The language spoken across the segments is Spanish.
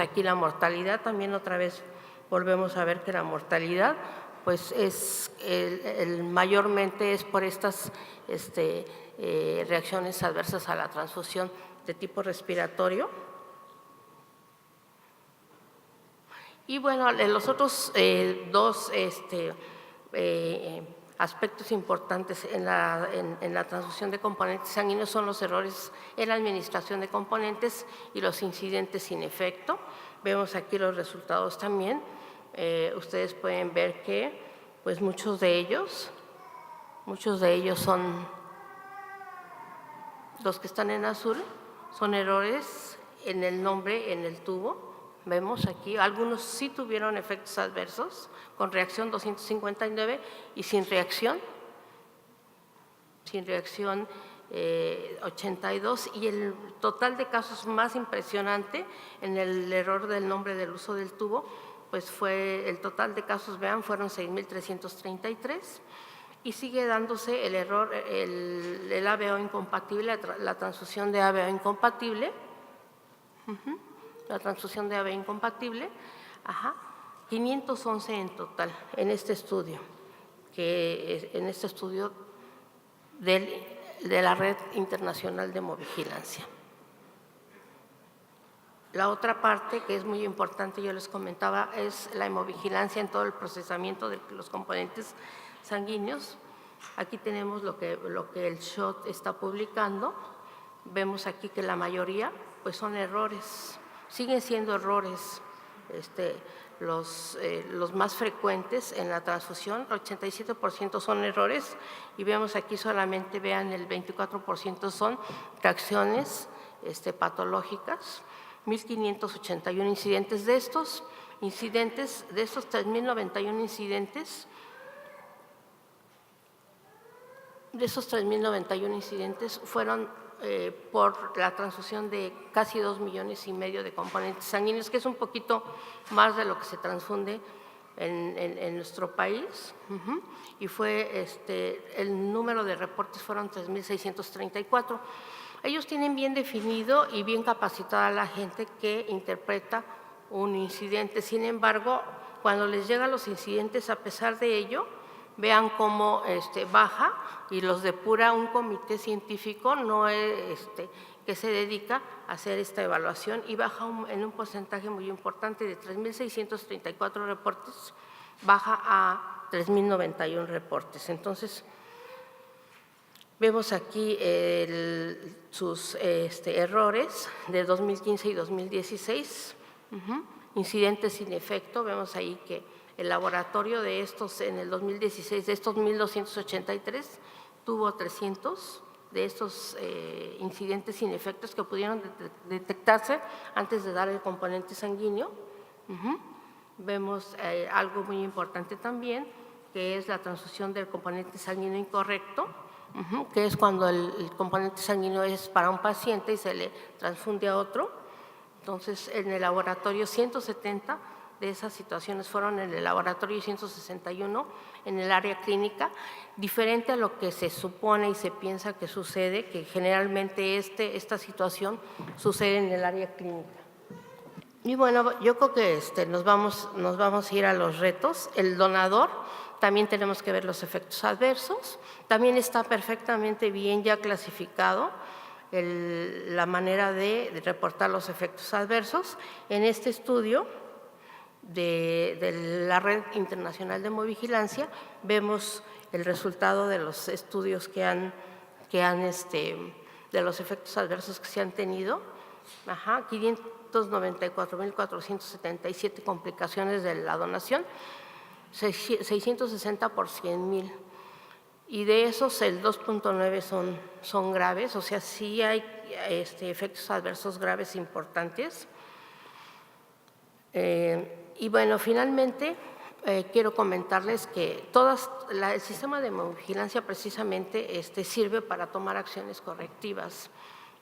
aquí la mortalidad, también otra vez volvemos a ver que la mortalidad pues mayormente es por estas reacciones adversas a la transfusión de tipo respiratorio. Y bueno, los otros dos aspectos importantes en la transfusión de componentes sanguíneos son los errores en la administración de componentes y los incidentes sin efecto. Vemos aquí los resultados también. Ustedes pueden ver que pues muchos de ellos son los que están en azul, son errores en el nombre, en el tubo. Vemos aquí, algunos sí tuvieron efectos adversos, con reacción 259 y sin reacción 82, y el total de casos más impresionante en el error del nombre del uso del tubo, pues fue el total de casos, vean, fueron 6.333, y sigue dándose el error, el ABO incompatible, la transfusión de ABO incompatible. La transfusión de AB incompatible, 511 en total en este estudio, de la Red Internacional de Hemovigilancia. La otra parte que es muy importante, yo les comentaba, es la hemovigilancia en todo el procesamiento de los componentes sanguíneos. Aquí tenemos lo que el SHOT está publicando. Vemos aquí que la mayoría pues son errores. Siguen siendo errores los más frecuentes en la transfusión, 87% son errores, y vemos aquí solamente, vean, el 24% son reacciones patológicas, 1.581 incidentes. De estos 3.091 incidentes, fueron por la transfusión de casi 2,5 millones de componentes sanguíneos, que es un poquito más de lo que se transfunde en nuestro país. Y fue el número de reportes fueron 3.634. Ellos tienen bien definido y bien capacitada la gente que interpreta un incidente. Sin embargo, cuando les llegan los incidentes, a pesar de ello, vean cómo baja y los depura un comité científico que se dedica a hacer esta evaluación, y baja en un porcentaje muy importante, de 3.634 reportes, baja a 3.091 reportes. Entonces, vemos aquí sus errores de 2015 y 2016, incidentes sin efecto. Vemos ahí que el laboratorio de estos, en el 2016, de estos 1.283, tuvo 300 de estos incidentes sin efectos que pudieron detectarse antes de dar el componente sanguíneo. Vemos algo muy importante también, que es la transfusión del componente sanguíneo incorrecto, que es cuando el componente sanguíneo es para un paciente y se le transfunde a otro. Entonces, en el laboratorio 170 de esas situaciones fueron en el laboratorio, 161 en el área clínica, diferente a lo que se supone y se piensa que sucede, que generalmente esta situación sucede en el área clínica. Y bueno, yo creo que nos vamos a ir a los retos. El donador, también tenemos que ver los efectos adversos. También está perfectamente bien ya clasificado la manera de reportar los efectos adversos. En este estudio de la Red Internacional de Hemovigilancia vemos el resultado de los estudios de los efectos adversos que se han tenido. 594.477 complicaciones de la donación, 660 por 100,000. Y de esos el 2.9 son graves, o sea, sí hay efectos adversos graves importantes. Y bueno, finalmente quiero comentarles que el sistema de hemovigilancia precisamente sirve para tomar acciones correctivas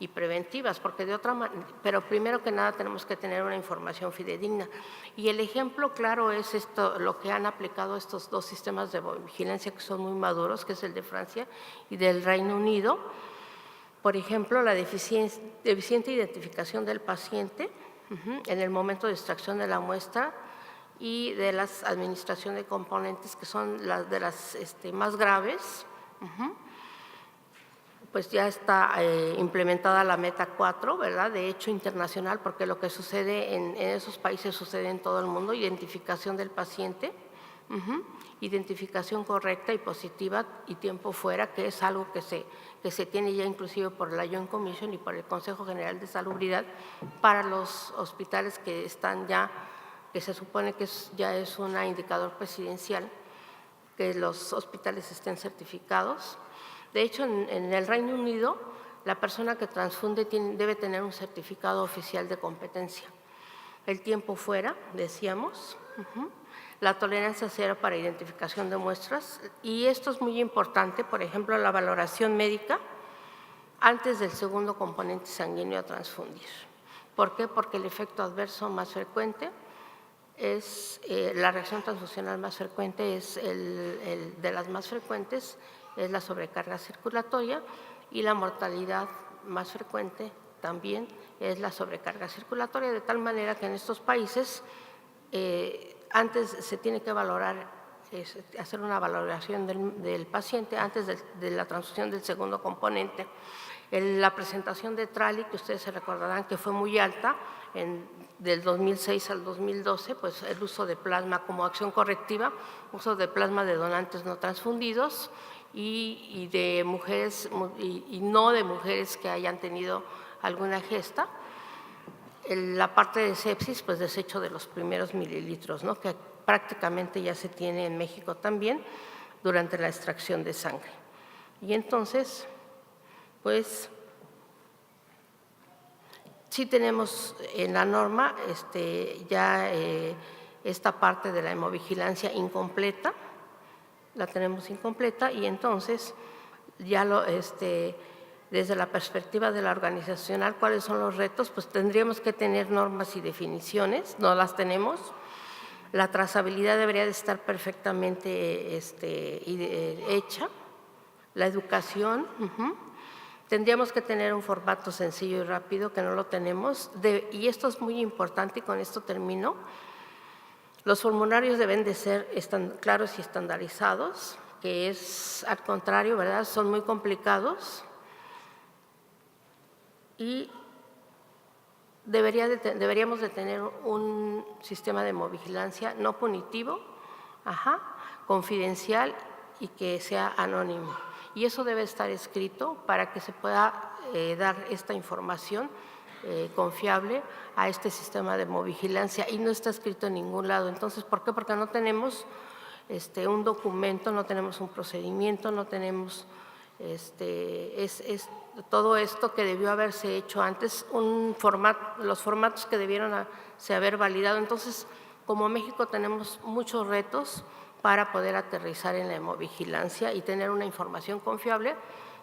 y preventivas, porque pero primero que nada tenemos que tener una información fidedigna. Y el ejemplo claro es lo que han aplicado estos dos sistemas de vigilancia que son muy maduros, que es el de Francia y del Reino Unido. Por ejemplo, la deficiente identificación del paciente, en el momento de extracción de la muestra y de la administración de componentes, que son las de las más graves. Pues ya está implementada la Meta 4, ¿verdad? De hecho internacional, porque lo que sucede en esos países sucede en todo el mundo: identificación del paciente, identificación correcta y positiva y tiempo fuera, que es algo que se tiene ya inclusive por la Joint Commission y por el Consejo General de Salubridad para los hospitales que están ya, que se supone que ya es un indicador presidencial, que los hospitales estén certificados. De hecho, en el Reino Unido, la persona que transfunde debe tener un certificado oficial de competencia. El tiempo fuera, decíamos, la tolerancia cero para identificación de muestras, y esto es muy importante, por ejemplo, la valoración médica antes del segundo componente sanguíneo a transfundir. ¿Por qué? Porque el efecto adverso más frecuente es, la reacción transfusional más frecuente es de las más frecuentes, es la sobrecarga circulatoria, y la mortalidad más frecuente también es la sobrecarga circulatoria, de tal manera que en estos países antes se tiene que valorar, hacer una valoración del paciente antes de la transfusión del segundo componente. La presentación de Trali, que ustedes se recordarán que fue muy alta, del 2006 al 2012, pues el uso de plasma como acción correctiva, uso de plasma de donantes no transfundidos y de mujeres y no de mujeres que hayan tenido alguna gesta. La parte de sepsis, pues desecho de los primeros mililitros, ¿no? Que prácticamente ya se tiene en México también durante la extracción de sangre. Y entonces, pues sí tenemos en la norma ya esta parte de la hemovigilancia incompleta, la tenemos incompleta, y entonces ya desde la perspectiva de la organizacional, ¿cuáles son los retos? Pues tendríamos que tener normas y definiciones, no las tenemos. La trazabilidad debería de estar perfectamente hecha, la educación. Tendríamos que tener un formato sencillo y rápido, que no lo tenemos, y esto es muy importante, y con esto termino. Los formularios deben de ser claros y estandarizados, que es al contrario, ¿verdad? Son muy complicados, y deberíamos de tener un sistema de hemovigilancia no punitivo, confidencial y que sea anónimo. Y eso debe estar escrito para que se pueda dar esta información confiable a este sistema de hemovigilancia, y no está escrito en ningún lado. Entonces, ¿por qué? Porque no tenemos un documento, no tenemos un procedimiento, no tenemos todo esto que debió haberse hecho antes, los formatos que debieron haber validado. Entonces, como México tenemos muchos retos para poder aterrizar en la hemovigilancia y tener una información confiable,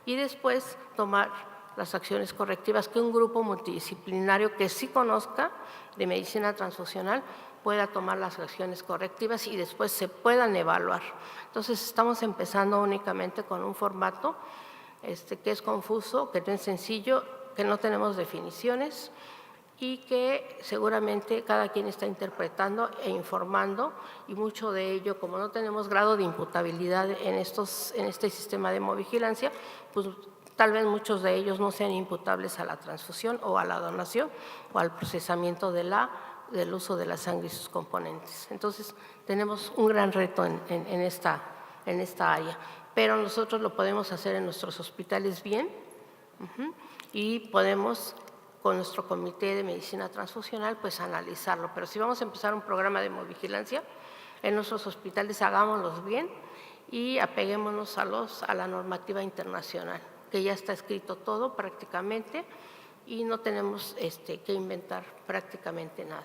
y después tomar las acciones correctivas, que un grupo multidisciplinario que sí conozca de medicina transfusional pueda tomar las acciones correctivas y después se puedan evaluar. Entonces, estamos empezando únicamente con un formato que es confuso, que no es sencillo, que no tenemos definiciones, y que seguramente cada quien está interpretando e informando, y mucho de ello, como no tenemos grado de imputabilidad en este sistema de hemovigilancia, pues tal vez muchos de ellos no sean imputables a la transfusión o a la donación o al procesamiento del uso de la sangre y sus componentes. Entonces, tenemos un gran reto en esta área, pero nosotros lo podemos hacer en nuestros hospitales bien, y podemos, con nuestro comité de medicina transfusional, pues analizarlo. Pero si vamos a empezar un programa de hemovigilancia en nuestros hospitales, hagámoslos bien y apeguémonos a la normativa internacional, que ya está escrito todo prácticamente, y no tenemos que inventar prácticamente nada.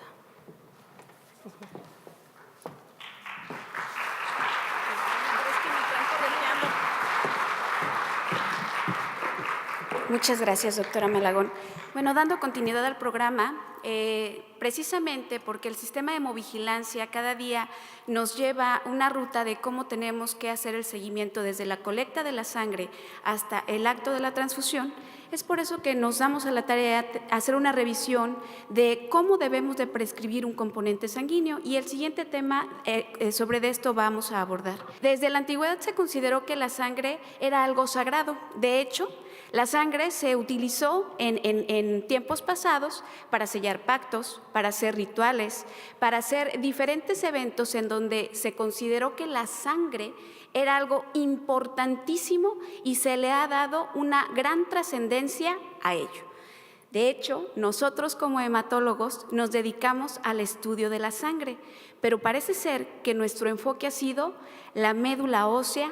Muchas gracias, doctora Malagón. Bueno, dando continuidad al programa, precisamente porque el sistema de hemovigilancia cada día nos lleva una ruta de cómo tenemos que hacer el seguimiento desde la colecta de la sangre hasta el acto de la transfusión, Es por eso que nos damos a la tarea de hacer una revisión de cómo debemos de prescribir un componente sanguíneo, y el siguiente tema sobre esto vamos a abordar. Desde la antigüedad se consideró que la sangre era algo sagrado. De hecho, la sangre se utilizó en tiempos pasados para sellar pactos, para hacer rituales, para hacer diferentes eventos en donde se consideró que la sangre era algo importantísimo y se le ha dado una gran trascendencia a ello. De hecho, nosotros como hematólogos nos dedicamos al estudio de la sangre, pero parece ser que nuestro enfoque ha sido la médula ósea,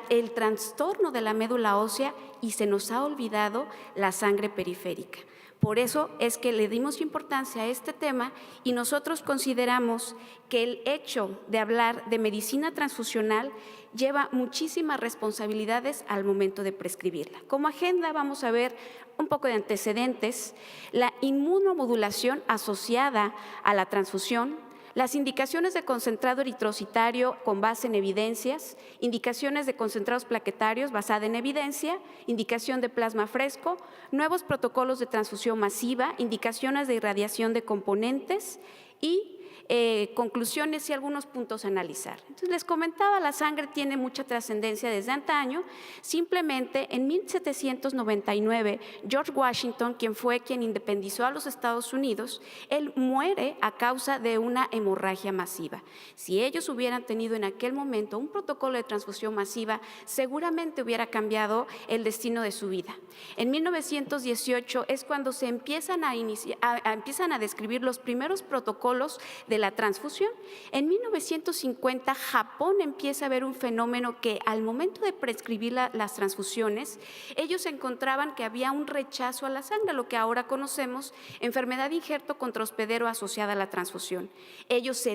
el trastorno de la médula ósea, y se nos ha olvidado la sangre periférica. Por eso es que le dimos importancia a este tema y nosotros consideramos que el hecho de hablar de medicina transfusional lleva muchísimas responsabilidades al momento de prescribirla. Como agenda vamos a ver un poco de antecedentes, la inmunomodulación asociada a la transfusión, las indicaciones de concentrado eritrocitario con base en evidencias, indicaciones de concentrados plaquetarios basada en evidencia, indicación de plasma fresco, nuevos protocolos de transfusión masiva, indicaciones de irradiación de componentes y conclusiones y algunos puntos a analizar. Entonces, les comentaba, la sangre tiene mucha trascendencia desde antaño. Simplemente en 1799, George Washington, quien independizó a los Estados Unidos, él muere a causa de una hemorragia masiva. Si ellos hubieran tenido en aquel momento un protocolo de transfusión masiva, seguramente hubiera cambiado el destino de su vida. En 1918 es cuando se empiezan a describir los primeros protocolos de la transfusión. En 1950, Japón empieza a ver un fenómeno que al momento de prescribir las transfusiones, ellos encontraban que había un rechazo a la sangre, lo que ahora conocemos, enfermedad de injerto contra hospedero asociada a la transfusión. Ellos se